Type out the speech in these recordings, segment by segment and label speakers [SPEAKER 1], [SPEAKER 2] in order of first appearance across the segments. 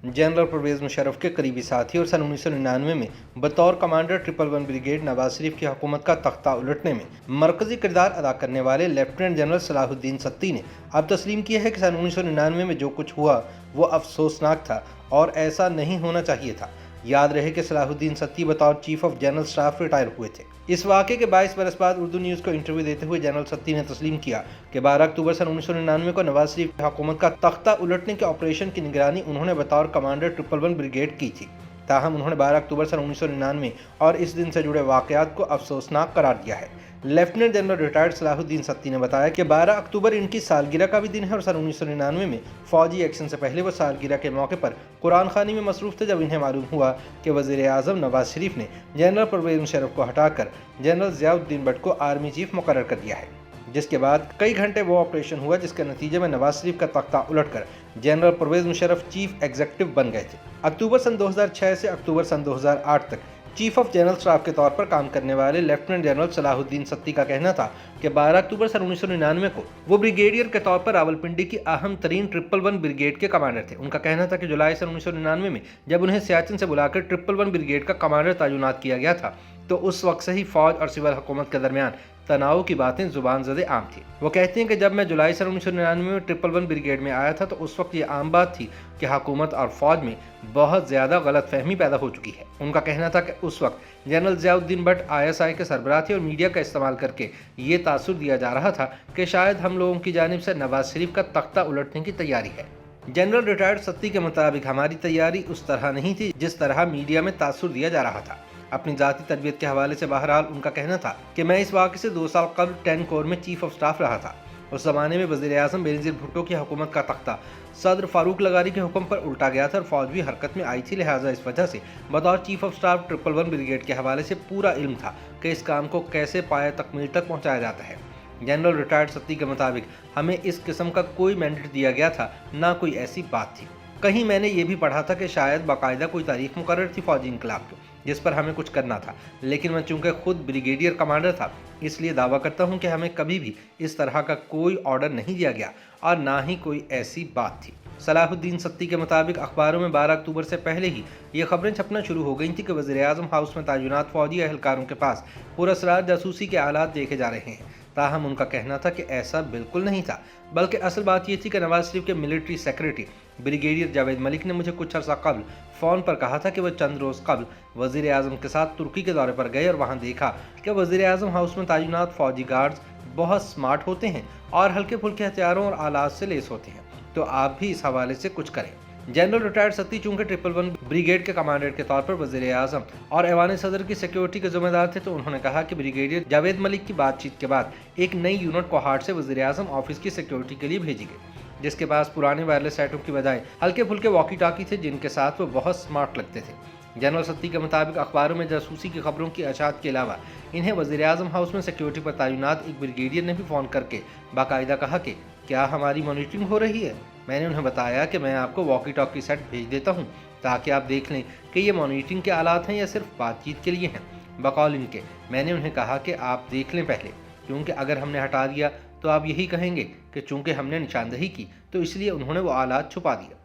[SPEAKER 1] General Pervez Musharraf के करीबी साथी और सन 1999 में बतौर कमांडर 111 ब्रिगेड नवाज शरीफ की हुकूमत का तख्ता उलटने में मरकजी किरदार अदा करने वाले लेफ्टिनेंट जनरल सलाहुद्दीन सत्ती ने अब तस्लीम किया है कि सन 1999 में जो कुछ हुआ वो अफसोसनाक था और ऐसा नहीं होना चाहिए था। याद रहे कि सलाहुद्दीन सत्ती बतौर chief of general staff retire हुए थे। इस वाक़े के 22 बरस बाद उर्दू न्यूज़ को इंटरव्यू देते हुए जनरल सत्ती ने तस्लीम किया कि 12 अक्टूबर सन 1999 को नवाज शरीफ की हुकूमत का तख्ता उलटने के ऑपरेशन की निगरानी उन्होंने बतौर कमांडर 111 ब्रिगेड की थी। ताहम उन्होंने 12 अक्टूबर सन 1999 और इस दिन से जुड़े वाक़यात को अफसोसनाक करार दिया है। Lieutenant general retired Salahuddin Satti ने बताया कि 12 अक्टूबर इनकी सालगिरह का भी दिन है और सन 1999 में फौजी एक्शन से पहले वो सालगिरह के मौके पर कुरान खानी में मसरूफ़ थे जब इन्हें मालूम हुआ कि वज़ीर आज़म नवाज शरीफ ने जनरल परवेज मुशर्रफ को हटाकर जनरल ज़ियाउद्दीन भट्ट को आर्मी चीफ मुकर्रर कर दिया है, जिसके बाद कई घंटे वो ऑपरेशन हुआ जिसके नतीजे में नवाज शरीफ का तख्ता उलटकर general Pervez Musharraf chief executive बन गए थे। अक्टूबर सन 2006 से अक्टूबर सन 2008 तक चीफ ऑफ जनरल स्टाफ के तौर पर काम करने वाले लेफ्टिनेंट जनरल सलाहुद्दीन सत्ती का कहना था कि 12 अक्टूबर सन 1999 को वो ब्रिगेडियर के तौर पर रावलपिंडी की अहम तरीन 111 ब्रिगेड के कमांडर थे। उनका कहना था कि जुलाई सन 1999 में जब उन्हें सियाचिन से बुलाकर 111 ब्रिगेड का कमांडर तैनात किया गया था तो उस वक्त से ही फौज और सिविल हुकूमत के दरमियान तनाव की बातें जुबान ज़दे आम थी। वो कहते हैं कि जब मैं जुलाई सन 1999 में 111 ब्रिगेड में आया था तो उस वक्त ये आम बात थी कि हुकूमत और फौज में बहुत ज़्यादा गलत फहमी पैदा हो चुकी है। उनका कहना था कि उस वक्त जनरल ज़ियाउद्दीन भट्ट ISI के सरबराह थे और मीडिया का इस्तेमाल करके ये तासुर दिया जा रहा था कि शायद हम लोगों की जानिब से नवाज शरीफ का तख्ता उलटने की तैयारी है। जनरल रिटायर्ड सत्ती के मुताबिक हमारी तैयारी उस तरह नहीं थी जिस तरह मीडिया में तासुर दिया जा रहा था। अपनी ज़ाती तरबियत के हवाले से बहरहाल उनका कहना था कि मैं इस वाक़े से 2 साल कबल 10 कोर में चीफ ऑफ स्टाफ रहा था। उस ज़माने में वज़ीर आज़म बेनज़ीर भुट्टो की हुकूमत का तख्ता सदर फारूक लगारी के हुक्म पर उल्टा गया था और फौज भी हरकत में आई थी, लिहाजा इस वजह से बतौर चीफ ऑफ स्टाफ 111 ब्रिगेड के हवाले से पूरा इल्म था कि इस काम को कैसे पाए तकमील तक पहुँचाया जाता है। जनरल रिटायर्ड सत्ती के मुताबिक हमें इस किस्म का कोई मैंडेट दिया गया था, ना कोई ऐसी बात थी। कहीं मैंने ये भी पढ़ा था कि शायद बाकायदा कोई तारीख मुकर्रर थी फौजी इनकलाब की जिस पर हमें कुछ करना था, लेकिन मैं चूंकि खुद ब्रिगेडियर कमांडर था इसलिए दावा करता हूं कि हमें कभी भी इस तरह का कोई ऑर्डर नहीं दिया गया और ना ही कोई ऐसी बात थी। सलाहुद्दीन सत्ती के मुताबिक अखबारों में 12 अक्टूबर से पहले ही ये खबरें छपना शुरू हो गई थी कि वज़ीर आज़म हाउस में तैनात फौजी अहलकारों के पास पुरअसरार जासूसी के आलात देखे जा रहे हैं। ताहम उनका कहना था कि ऐसा बिल्कुल नहीं था, बल्कि असल बात यह थी कि नवाज शरीफ के military secretary brigadier Javed Malik ने मुझे कुछ अर्सा कबल फ़ोन पर कहा था कि वह चंद रोज़ कबल वज़ीर आज़म के साथ तुर्की के दौरे पर गए और वहां देखा कि वज़ीर आज़म हाउस में तैनात फौजी गार्ड्स बहुत स्मार्ट होते हैं और हल्के फुल्के हथियारों और आलात से लेस होते हैं, तो आप भी इस हवाले से कुछ करें। जनरल रिटायर्ड सत्ती चूंकि 111 ब्रिगेड के कमांडर के तौर पर वज़ीर आज़म और ऐवान सदर की सिक्योरिटी के जिम्मेदार थे, तो उन्होंने कहा कि ब्रिगेडियर जावेद मलिक की बातचीत के बाद एक नई यूनिट कोहाट से वज़ीर आज़म ऑफिस की सिक्योरिटी के लिए भेजी गई, जिसके पास पुराने वायरलेस सेटों की बजाय हल्के फुल्के वॉकी टॉकी थे जिनके साथ वो बहुत स्मार्ट लगते थे। जनरल सत्ती के मुताबिक अखबारों में जासूसी की खबरों की अशात के अलावा इन्हें वज़ीर आज़म हाउस में सिक्योरिटी पर तैनात एक ब्रिगेडियर ने भी फ़ोन करके बाकायदा कहा कि क्या हमारी मॉनिटरिंग हो रही है। मैंने उन्हें बताया कि मैं आपको वॉकी टॉकी सेट भेज देता हूं ताकि आप देख लें कि ये मॉनिटरिंग के आलात हैं या सिर्फ बातचीत के लिए हैं। बकौल इनके मैंने उन्हें कहा कि आप देख लें पहले, क्योंकि अगर हमने हटा दिया तो आप यही कहेंगे कि चूंकि हमने निशानदही की तो इसलिए उन्होंने वो आलात छुपा दिया,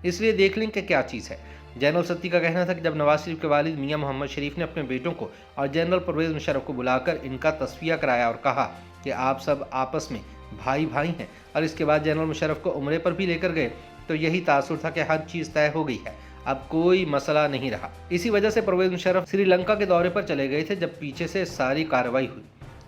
[SPEAKER 1] इसलिए देख लें कि क्या चीज़ है। जनरल सत्ती का कहना था कि जब नवाज शरीफ के वालिद मियां मोहम्मद शरीफ ने अपने बेटों को और जनरल परवेज मुशर्रफ को बुलाकर इनका तस्फिया कराया और कहा कि आप सब आपस में भाई भाई हैं, और इसके बाद जनरल मुशर्रफ को उम्रे पर भी लेकर गए, तो यही तासुर था कि हर चीज़ तय हो गई है, अब कोई मसला नहीं रहा। इसी वजह से परवेज मुशर्रफ श्रीलंका के दौरे पर चले गए थे जब पीछे से सारी कार्रवाई हुई।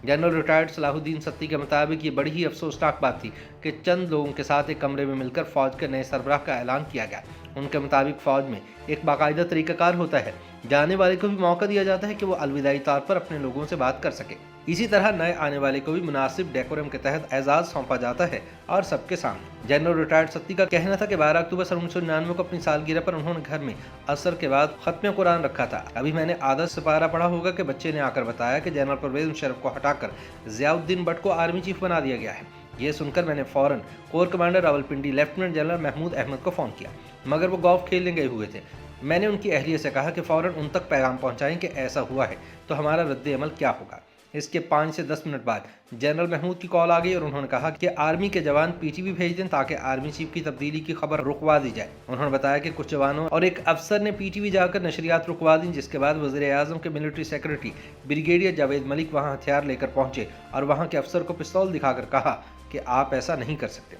[SPEAKER 1] जनरल रिटायर्ड सलाहुद्दीन सत्ती के मुताबिक ये बड़ी ही अफसोसनाक बात थी कि चंद लोगों के साथ एक कमरे में मिलकर फौज के नए सरबराह का ऐलान किया गया। उनके मुताबिक फौज में एक बाकायदा तरीक़ाकार होता है, जाने वाले को भी मौका दिया जाता है कि वो अलविदाई तौर पर अपने लोगों से बात कर सके। इसी तरह नए आने वाले को भी मुनासिब डेकोरम के तहत एजाज़ सौंपा जाता है और सबके सामने। जनरल रिटायर्ड सत्ती का कहना था कि 12 अक्टूबर सन 1999 को अपनी सालगिरह पर उन्होंने घर में असर के बाद खत्म कुरान रखा था। अभी मैंने आधा सिपारा पढ़ा होगा कि बच्चे ने आकर बताया कि जनरल परवेज मुशर्रफ को हटाकर ज़ियाउद्दीन भट्ट को आर्मी चीफ बना दिया गया है। ये सुनकर मैंने फ़ौरन core commander Rawalpindi lieutenant general Mahmood Ahmed को फ़ोन किया, मगर वो गोल्फ खेलने गए हुए थे। मैंने उनकी अहलिया से कहा कि फ़ौरन उन तक पैगाम पहुंचाएं कि ऐसा हुआ है तो हमारा रद्द अमल क्या होगा। اس کے 5 سے 10 منٹ بعد جنرل محمود کی کال آ گئی اور انہوں نے کہا کہ آرمی کے جوان پی ٹی وی بھیج دیں تاکہ آرمی چیف کی تبدیلی کی خبر رکوا دی جائے۔ انہوں نے بتایا کہ کچھ جوانوں اور ایک افسر نے پی ٹی وی جا کر نشریات رکوا دیں، جس کے بعد وزیر اعظم کے ملٹری سیکرٹری بریگیڈیئر جاوید ملک وہاں ہتھیار لے کر پہنچے اور وہاں کے افسر کو پستول دکھا کر کہا کہ آپ ایسا نہیں کر سکتے۔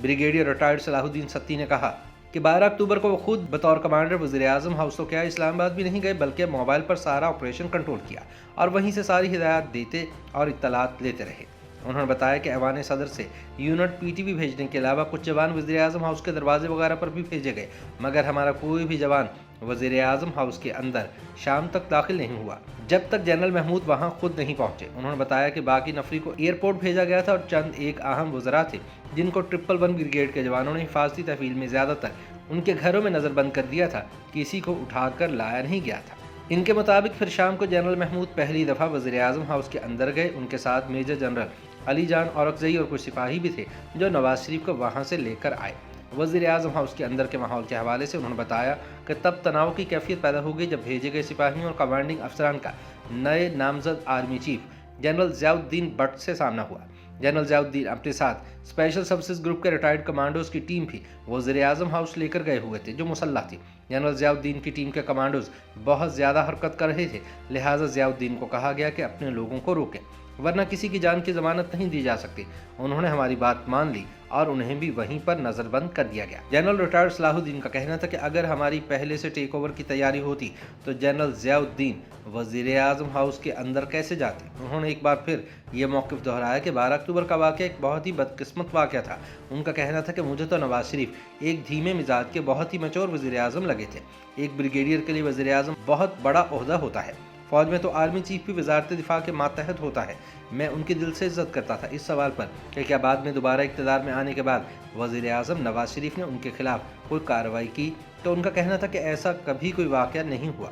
[SPEAKER 1] بریگیڈیئر ریٹائرڈ صلاح الدین ستّی نے کہا کہ 12 اکتوبر کو وہ خود بطور کمانڈر وزیر اعظم ہاؤس تو کیا اسلام آباد بھی نہیں گئے بلکہ موبائل پر سارا آپریشن کنٹرول کیا اور وہیں سے ساری ہدایات دیتے اور اطلاعات لیتے رہے۔ انہوں نے بتایا کہ ایوان صدر سے یونٹ پی ٹی وی بھیجنے کے علاوہ کچھ جوان وزیر اعظم ہاؤس کے دروازے وغیرہ پر بھی بھیجے گئے، مگر ہمارا کوئی بھی جوان وزیر اعظم ہاؤس کے اندر شام تک داخل نہیں ہوا جب تک جنرل محمود وہاں خود نہیں پہنچے۔ انہوں نے بتایا کہ باقی نفری کو ایئرپورٹ بھیجا گیا تھا اور چند ایک اہم وزراء تھے جن کو 111 بریگیڈ کے جوانوں نے حفاظتی تحویل میں زیادہ تر ان کے گھروں میں نظر بند کر دیا تھا، کسی کو اٹھا کر لایا نہیں گیا تھا۔ ان کے مطابق پھر شام کو جنرل محمود پہلی دفعہ وزیر اعظم ہاؤس کے اندر گئے۔ ان کے ساتھ میجر جنرل علی جان اورکزئی اور کچھ سپاہی بھی تھے جو نواز شریف کو وہاں سے لے کر آئے۔ وزیر اعظم ہاؤس کے اندر کے ماحول کے حوالے سے انہوں نے بتایا کہ تب تناؤ کی کیفیت پیدا ہو گئی جب بھیجے گئے سپاہیوں اور کمانڈنگ افسران کا نئے نامزد army chief general Zia Uddin but سے سامنا ہوا۔ جنرل ضیاء الدین اپنے ساتھ اسپیشل سروسز گروپ کے ریٹائرڈ کمانڈوز کی ٹیم بھی وزیر اعظم ہاؤس لے کر گئے ہوئے تھے جو مسلح تھی۔ جنرل ضیاء الدین کی ٹیم کے کمانڈوز بہت زیادہ حرکت کر رہے تھے، لہٰذا ضیاء الدین کو کہا گیا کہ اپنے لوگوں کو روکیں ورنہ کسی کی جان کی ضمانت نہیں دی جا سکتی۔ انہوں نے ہماری بات مان لی اور انہیں بھی وہیں پر نظر بند کر دیا گیا۔ جنرل ریٹائرڈ صلاح الدین کا کہنا تھا کہ اگر ہماری پہلے سے ٹیک اوور کی تیاری ہوتی تو جنرل ضیاء الدین وزیر اعظم ہاؤس کے اندر کیسے جاتے۔ انہوں نے ایک بار پھر یہ موقف دہرایا کہ 12 اکتوبر کا واقعہ ایک بہت ہی بدقسمت واقعہ تھا۔ ان کا کہنا تھا کہ مجھے تو نواز شریف ایک دھیمے مزاج کے بہت ہی میچور وزیر اعظم لگے تھے۔ ایک بریگیڈیئر کے لیے وزیر اعظم بہت بڑا عہدہ ہوتا ہے، فوج میں تو آرمی چیف بھی وزارت دفاع کے ماتحت ہوتا ہے۔ میں ان کی دل سے عزت کرتا تھا۔ اس سوال پر کہ کیا بعد میں دوبارہ اقتدار میں آنے کے بعد وزیر اعظم نواز شریف نے ان کے خلاف کوئی کارروائی کی تو ان کا کہنا تھا کہ ایسا کبھی کوئی واقعہ نہیں ہوا۔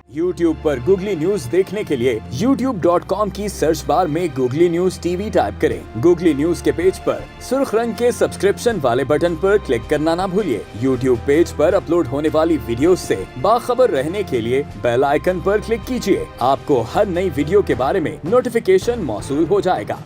[SPEAKER 2] YouTube پر گوگلی نیوز دیکھنے کے لیے youtube.com کی سرچ بار میں googly news T V type کریں۔ گوگلی نیوز کے پیج پر سرخ رنگ کے سبسکرپشن والے بٹن پر کلک کرنا نہ بھولیے۔ YouTube پیج پر اپلوڈ ہونے والی ویڈیوز سے باخبر رہنے کے لیے بیل آئیکن پر کلک کیجیے۔ آپ کو ہر نئی ویڈیو کے بارے میں نوٹیفیکیشن موصول ہو جائے گا۔